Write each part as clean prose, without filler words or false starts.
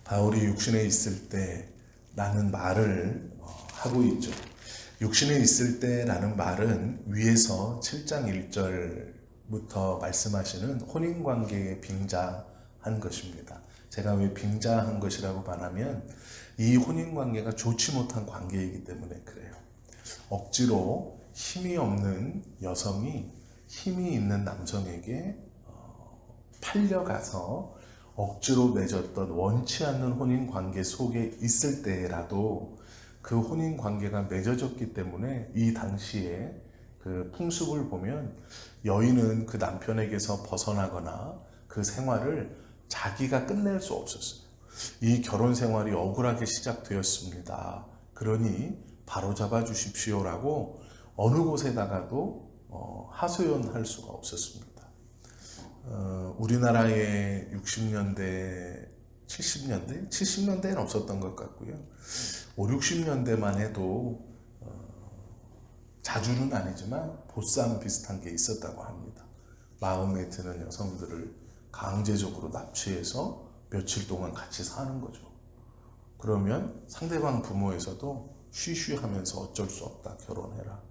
바울이 육신에 있을 때라는 말을 하고 있죠. 육신에 있을 때라는 말은 위에서 7장 1절부터 말씀하시는 혼인관계에 빙자한 것입니다. 제가 왜 빙자한 것이라고 말하면 이 혼인관계가 좋지 못한 관계이기 때문에 그래요. 억지로 힘이 없는 여성이 힘이 있는 남성에게 팔려가서 억지로 맺었던 원치 않는 혼인관계 속에 있을 때라도 그 혼인관계가 맺어졌기 때문에 이 당시에 그 풍습을 보면 여인은 그 남편에게서 벗어나거나 그 생활을 자기가 끝낼 수 없었어요. 이 결혼 생활이 억울하게 시작되었습니다. 그러니 바로잡아 주십시오라고 어느 곳에다가도 하소연할 수가 없었습니다. 우리나라의 60년대, 70년대? 70년대는 없었던 것 같고요. 5, 60년대만 해도 자주는 아니지만 보쌈 비슷한 게 있었다고 합니다. 마음에 드는 여성들을 강제적으로 납치해서 며칠 동안 같이 사는 거죠. 그러면 상대방 부모에서도 쉬쉬하면서 어쩔 수 없다, 결혼해라.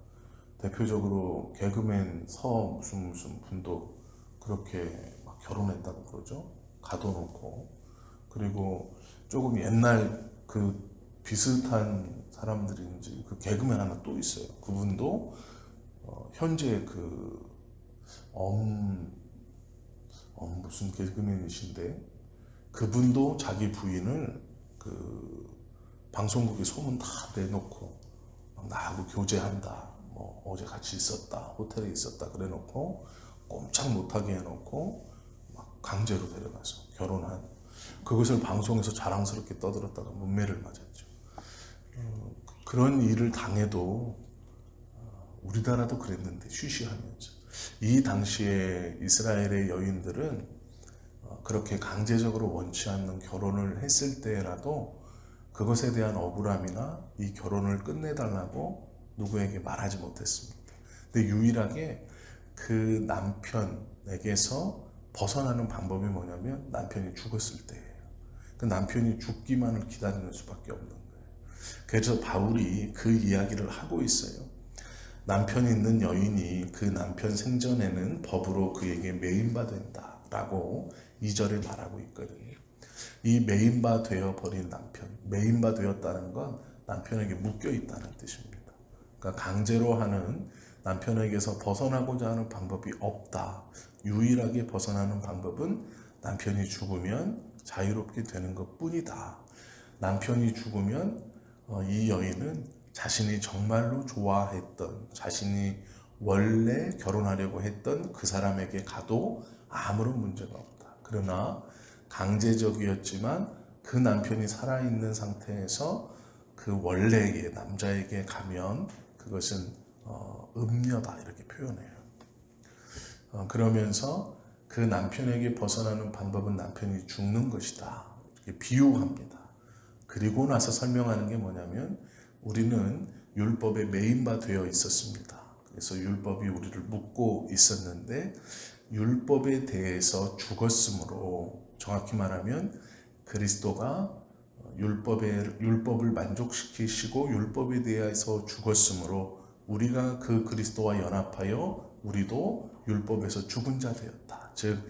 대표적으로 개그맨 서 무슨 분도 그렇게 막 결혼했다고 그러죠. 가둬놓고. 그리고 조금 옛날 그 비슷한 사람들인지 그 개그맨 하나 또 있어요. 그분도 현재 그 무슨 개그맨이신데 그분도 자기 부인을 그 방송국에 소문 다 내놓고 나하고 교제한다. 뭐 어제 같이 있었다. 호텔에 있었다. 그래놓고 꼼짝 못하게 해놓고 막 강제로 데려가서 결혼한 그것을 방송에서 자랑스럽게 떠들었다가 문매를 맞았죠. 그런 일을 당해도 우리나라도 그랬는데 쉬쉬하면서 이 당시에 이스라엘의 여인들은 그렇게 강제적으로 원치 않는 결혼을 했을 때라도 그것에 대한 억울함이나 이 결혼을 끝내달라고 누구에게 말하지 못했습니다. 근데 유일하게 그 남편에게서 벗어나는 방법이 뭐냐면 남편이 죽었을 때예요. 그 남편이 죽기만을 기다리는 수밖에 없는 거예요. 그래서 바울이 그 이야기를 하고 있어요. 남편 있는 여인이 그 남편 생전에는 법으로 그에게 매인바 된다라고 2절에 말하고 있거든요. 이 매인바 되어버린 남편, 매인바 되었다는 건 남편에게 묶여 있다는 뜻입니다. 그러니까 강제로 하는 남편에게서 벗어나고자 하는 방법이 없다. 유일하게 벗어나는 방법은 남편이 죽으면 자유롭게 되는 것 뿐이다. 남편이 죽으면 이 여인은 자신이 정말로 좋아했던, 자신이 원래 결혼하려고 했던 그 사람에게 가도 아무런 문제가 없다. 그러나 강제적이었지만 그 남편이 살아있는 상태에서 그 원래의 남자에게 가면 그것은 음녀다 이렇게 표현해요. 그러면서 그 남편에게 벗어나는 방법은 남편이 죽는 것이다. 이렇게 비유합니다. 그리고 나서 설명하는 게 뭐냐면 우리는 율법에 매인바 되어 있었습니다. 그래서 율법이 우리를 묶고 있었는데 율법에 대해서 죽었으므로 정확히 말하면 그리스도가 율법을 만족시키시고 율법에 대해서 죽었으므로 우리가 그 그리스도와 연합하여 우리도 율법에서 죽은 자 되었다. 즉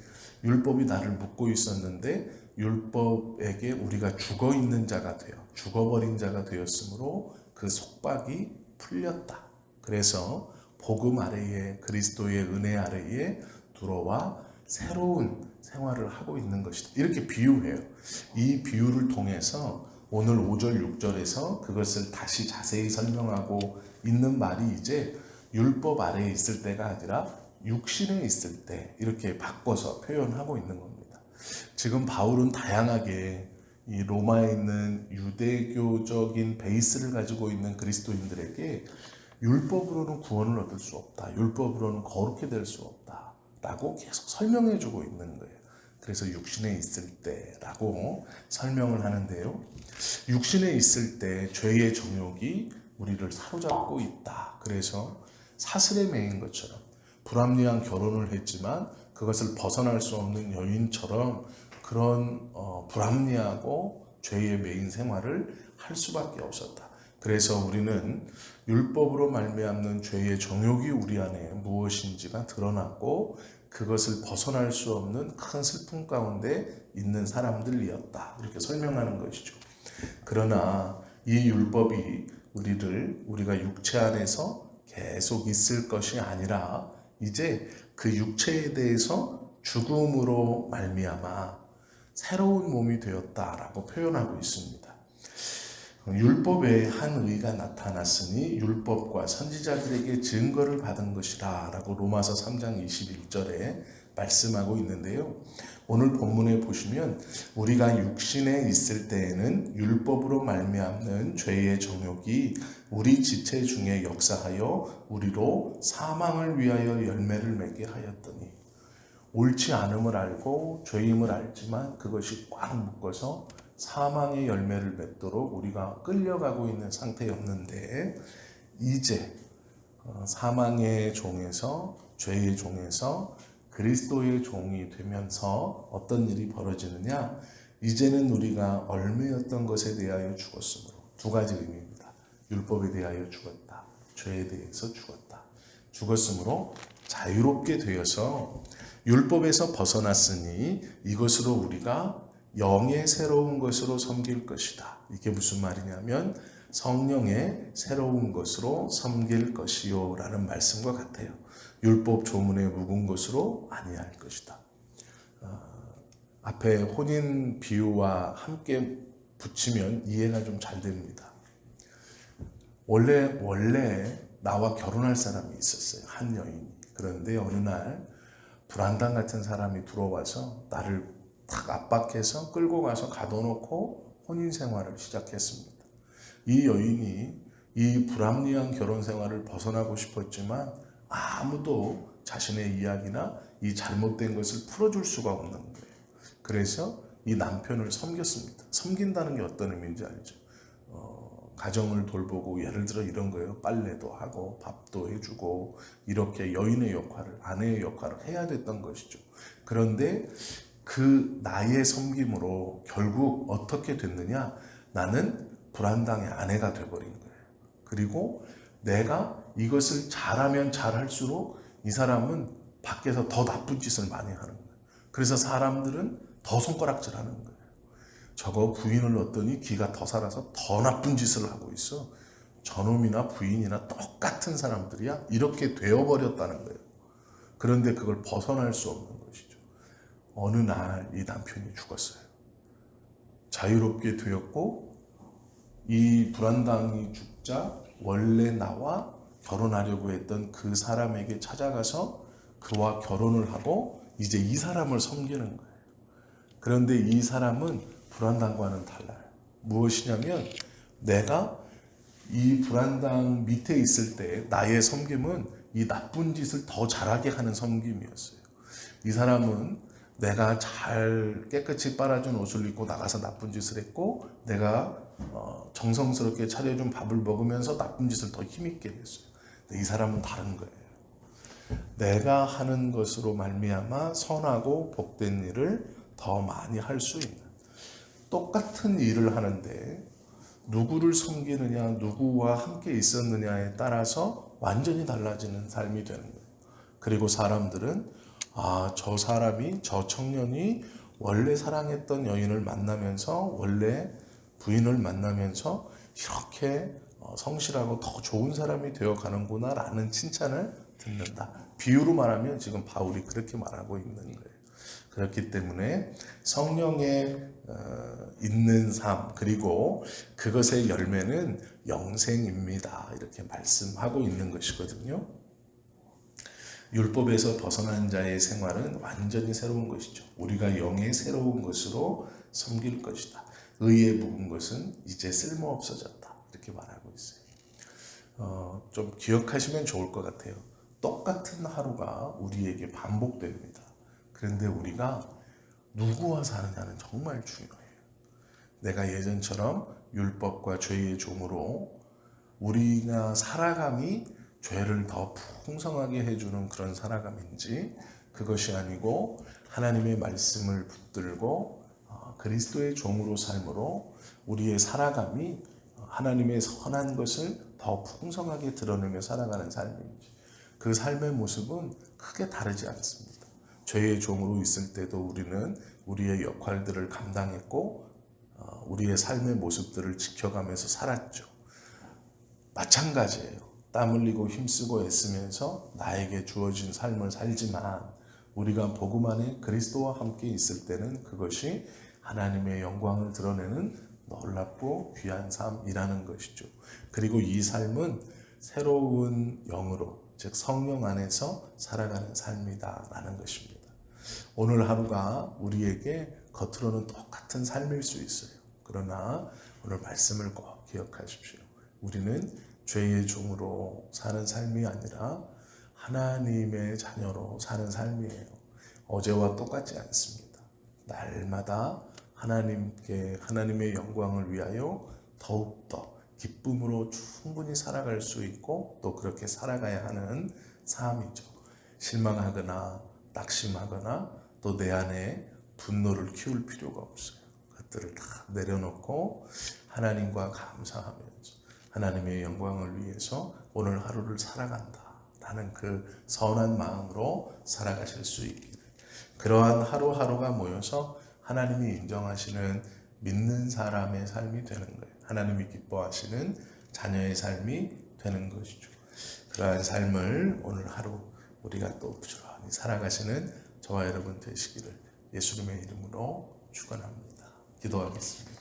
율법이 나를 묶고 있었는데 율법에게 우리가 죽어있는 자가 되어 죽어버린 자가 되었으므로 그 속박이 풀렸다. 그래서 복음 아래에 그리스도의 은혜 아래에 들어와 새로운 생활을 하고 있는 것이다. 이렇게 비유해요. 이 비유를 통해서 오늘 5절 6절에서 그것을 다시 자세히 설명하고 있는 말이 이제 율법 아래에 있을 때가 아니라 육신에 있을 때 이렇게 바꿔서 표현하고 있는 겁니다. 지금 바울은 다양하게 이 로마에 있는 유대교적인 베이스를 가지고 있는 그리스도인들에게 율법으로는 구원을 얻을 수 없다. 율법으로는 거룩해 될 수 없다. 라고 계속 설명해 주고 있는 거예요. 그래서 육신에 있을 때라고 설명을 하는데요. 육신에 있을 때 죄의 정욕이 우리를 사로잡고 있다. 그래서 사슬에 매인 것처럼 불합리한 결혼을 했지만 그것을 벗어날 수 없는 여인처럼 그런 불합리하고 죄의 메인 생활을 할 수밖에 없었다. 그래서 우리는 율법으로 말미암는 죄의 정욕이 우리 안에 무엇인지가 드러났고 그것을 벗어날 수 없는 큰 슬픔 가운데 있는 사람들이었다. 이렇게 설명하는 것이죠. 그러나 이 율법이 우리가 육체 안에서 계속 있을 것이 아니라 이제 그 육체에 대해서 죽음으로 말미암아 새로운 몸이 되었다라고 표현하고 있습니다. 율법에 한 의가 나타났으니 율법과 선지자들에게 증거를 받은 것이다 라고 로마서 3장 21절에 말씀하고 있는데요. 오늘 본문에 보시면 우리가 육신에 있을 때에는 율법으로 말미암는 죄의 정욕이 우리 지체 중에 역사하여 우리로 사망을 위하여 열매를 맺게 하였더니, 옳지 않음을 알고 죄임을 알지만 그것이 꽉 묶어서 사망의 열매를 맺도록 우리가 끌려가고 있는 상태였는데, 이제 사망의 종에서, 죄의 종에서 그리스도의 종이 되면서 어떤 일이 벌어지느냐, 이제는 우리가 얽매였던 것에 대하여 죽었으므로, 두 가지 의미입니다. 율법에 대하여 죽었다, 죄에 대해서 죽었다. 죽었으므로 자유롭게 되어서 율법에서 벗어났으니 이것으로 우리가 영의 새로운 것으로 섬길 것이다. 이게 무슨 말이냐면 성령의 새로운 것으로 섬길 것이요 라는 말씀과 같아요. 율법 조문에 묵은 것으로 아니할 것이다. 앞에 혼인 비유와 함께 붙이면 이해가 좀 잘 됩니다. 원래 나와 결혼할 사람이 있었어요. 한 여인이. 그런데 어느 날 불안당 같은 사람이 들어와서 나를 탁 압박해서 끌고 가서 가둬놓고 혼인 생활을 시작했습니다. 이 여인이 이 불합리한 결혼 생활을 벗어나고 싶었지만 아무도 자신의 이야기나 이 잘못된 것을 풀어줄 수가 없는 거예요. 그래서 이 남편을 섬겼습니다. 섬긴다는 게 어떤 의미인지 알죠? 가정을 돌보고, 예를 들어 이런 거예요. 빨래도 하고 밥도 해주고 이렇게 여인의 역할을, 아내의 역할을 해야 됐던 것이죠. 그런데 그 나의 섬김으로 결국 어떻게 됐느냐? 나는 불안당의 아내가 돼버린 거예요. 그리고 내가 이것을 잘하면 잘할수록 이 사람은 밖에서 더 나쁜 짓을 많이 하는 거예요. 그래서 사람들은 더 손가락질하는 거예요. 저거 부인을 넣었더니 기가 더 살아서 더 나쁜 짓을 하고 있어. 저놈이나 부인이나 똑같은 사람들이야. 이렇게 되어버렸다는 거예요. 그런데 그걸 벗어날 수 없는 것이죠. 어느 날 이 남편이 죽었어요. 자유롭게 되었고, 이 불안당이 죽자 원래 나와 결혼하려고 했던 그 사람에게 찾아가서 그와 결혼을 하고 이제 이 사람을 섬기는 거예요. 그런데 이 사람은 불안당과는 달라요. 무엇이냐면 내가 이 불안당 밑에 있을 때 나의 섬김은 이 나쁜 짓을 더 잘하게 하는 섬김이었어요. 이 사람은 내가 잘 깨끗이 빨아준 옷을 입고 나가서 나쁜 짓을 했고, 내가 정성스럽게 차려준 밥을 먹으면서 나쁜 짓을 더 힘있게 했어요. 근데 이 사람은 다른 거예요. 내가 하는 것으로 말미암아 선하고 복된 일을 더 많이 할 수 있는, 똑같은 일을 하는데 누구를 섬기느냐, 누구와 함께 있었느냐에 따라서 완전히 달라지는 삶이 되는 거예요. 그리고 사람들은 저 사람이, 저 청년이 원래 사랑했던 여인을 만나면서, 원래 부인을 만나면서 이렇게 성실하고 더 좋은 사람이 되어가는구나 라는 칭찬을 듣는다. 비유로 말하면 지금 바울이 그렇게 말하고 있는 거예요. 그렇기 때문에 성령에 있는 삶, 그리고 그것의 열매는 영생입니다. 이렇게 말씀하고 있는 것이거든요. 율법에서 벗어난 자의 생활은 완전히 새로운 것이죠. 우리가 영의 새로운 것으로 섬길 것이다. 의에 묵은 것은 이제 쓸모없어졌다. 이렇게 말하고 있어요. 좀 기억하시면 좋을 것 같아요. 똑같은 하루가 우리에게 반복됩니다. 그런데 우리가 누구와 사느냐는 정말 중요해요. 내가 예전처럼 율법과 죄의 종으로 우리가 살아감이 죄를 더 풍성하게 해주는 그런 살아감인지, 그것이 아니고 하나님의 말씀을 붙들고 그리스도의 종으로 삶으로 우리의 살아감이 하나님의 선한 것을 더 풍성하게 드러내며 살아가는 삶입니다. 그 삶의 모습은 크게 다르지 않습니다. 죄의 종으로 있을 때도 우리는 우리의 역할들을 감당했고 우리의 삶의 모습들을 지켜가면서 살았죠. 마찬가지예요. 땀 흘리고 힘쓰고 애쓰면서 나에게 주어진 삶을 살지만 우리가 복음 안에 그리스도와 함께 있을 때는 그것이 하나님의 영광을 드러내는 놀랍고 귀한 삶이라는 것이죠. 그리고 이 삶은 새로운 영으로, 즉 성령 안에서 살아가는 삶이다라는 것입니다. 오늘 하루가 우리에게 겉으로는 똑같은 삶일 수 있어요. 그러나 오늘 말씀을 꼭 기억하십시오. 우리는 죄의 종으로 사는 삶이 아니라 하나님의 자녀로 사는 삶이에요. 어제와 똑같지 않습니다. 날마다 하나님의 영광을 위하여 더욱더 기쁨으로 충분히 살아갈 수 있고 또 그렇게 살아가야 하는 삶이죠. 실망하거나 낙심하거나 또 내 안에 분노를 키울 필요가 없어요. 그것들을 다 내려놓고 하나님과 감사하면서 하나님의 영광을 위해서 오늘 하루를 살아간다 라는 그 선한 마음으로 살아가실 수 있기를, 그러한 하루하루가 모여서 하나님이 인정하시는 믿는 사람의 삶이 되는 거예요. 하나님이 기뻐하시는 자녀의 삶이 되는 것이죠. 그러한 삶을 오늘 하루 우리가 또 부지런히 살아가시는 저와 여러분 되시기를 예수님의 이름으로 축원합니다. 기도하겠습니다.